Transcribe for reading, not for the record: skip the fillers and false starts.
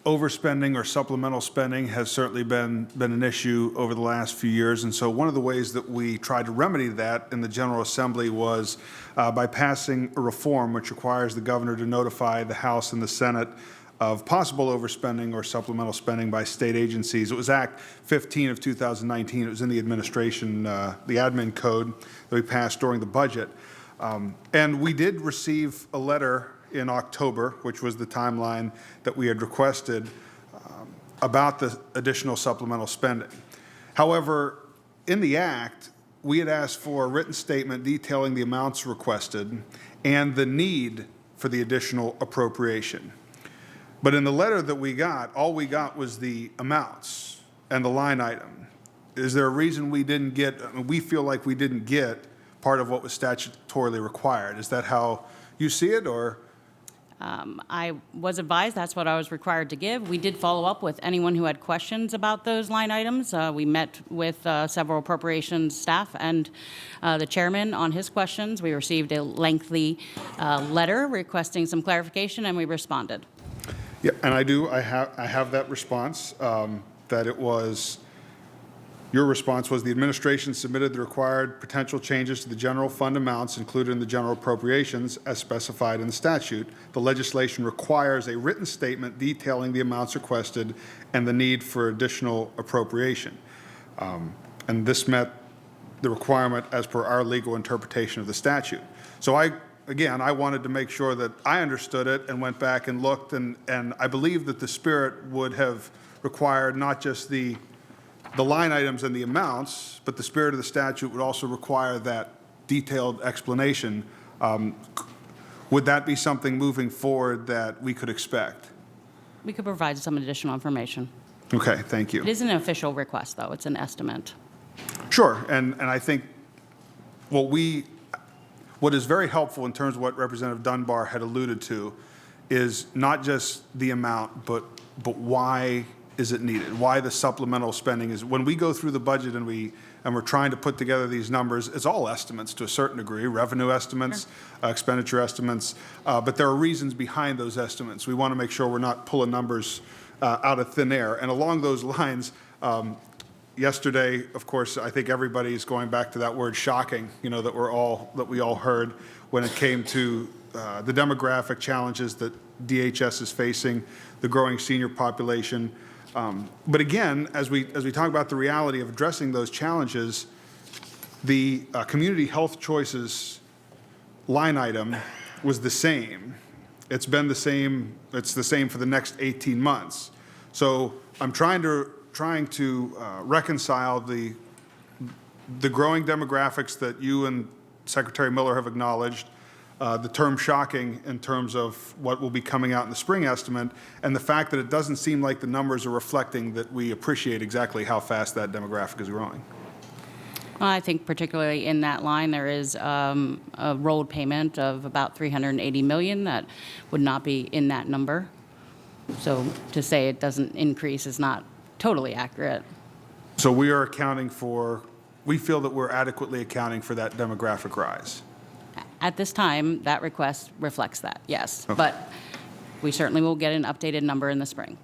overspending or supplemental spending has certainly been an issue over the last few years. And so one of the ways that we tried to remedy that in the General Assembly was by passing a reform which requires the governor to notify the House and the Senate of possible overspending or supplemental spending by state agencies. It was Act 15 of 2019. It was in the administration, the admin code that we passed during the budget. And we did receive a letter in October, which was the timeline that we had requested, about the additional supplemental spending. However, in the act, we had asked for a written statement detailing the amounts requested and the need for the additional appropriation. But in the letter that we got, all we got was the amounts and the line item. Is there a reason we didn't get, I mean, we feel like we didn't get part of what was statutorily required? Is that how you see it, or? I was advised that's what I was required to give. We did follow up with anyone who had questions about those line items. We met with several appropriations staff and the chairman on his questions. We received a lengthy letter requesting some clarification, and we responded. Yeah, and I have that response, that it was, your response was the administration submitted the required potential changes to the general fund amounts included in the general appropriations as specified in the statute. The legislation requires a written statement detailing the amounts requested and the need for additional appropriation. And this met the requirement as per our legal interpretation of the statute. So again, I wanted to make sure that I understood it and went back and looked, and I believe that the spirit would have required not just the line items and the amounts, but the spirit of the statute would also require that detailed explanation. Would that be something moving forward that we could expect? We could provide some additional information. Okay, thank you. It isn't an official request, though. It's an estimate. Sure, and I think what is very helpful in terms of what Representative Dunbar had alluded to is not just the amount, but why is it needed? Why the supplemental spending is, when we go through the budget and we're trying to put together these numbers, it's all estimates to a certain degree, revenue estimates, sure, expenditure estimates, but there are reasons behind those estimates. We want to make sure we're not pulling numbers out of thin air. And along those lines, yesterday, of course, I think everybody's going back to that word shocking, that we all heard when it came to the demographic challenges that DHS is facing, the growing senior population. But again, as we talk about the reality of addressing those challenges, the community health choices line item was the same. It's been the same. It's the same for the next 18 months. So I'm trying to reconcile the growing demographics that you and Secretary Miller have acknowledged, the term shocking in terms of what will be coming out in the spring estimate, and the fact that it doesn't seem like the numbers are reflecting that we appreciate exactly how fast that demographic is growing. Well, I think particularly in that line there is a rolled payment of about $380 million that would not be in that number. So to say it doesn't increase is not totally accurate. So we feel that we're adequately accounting for that demographic rise. At this time, that request reflects that, yes. Okay. But we certainly will get an updated number in the spring.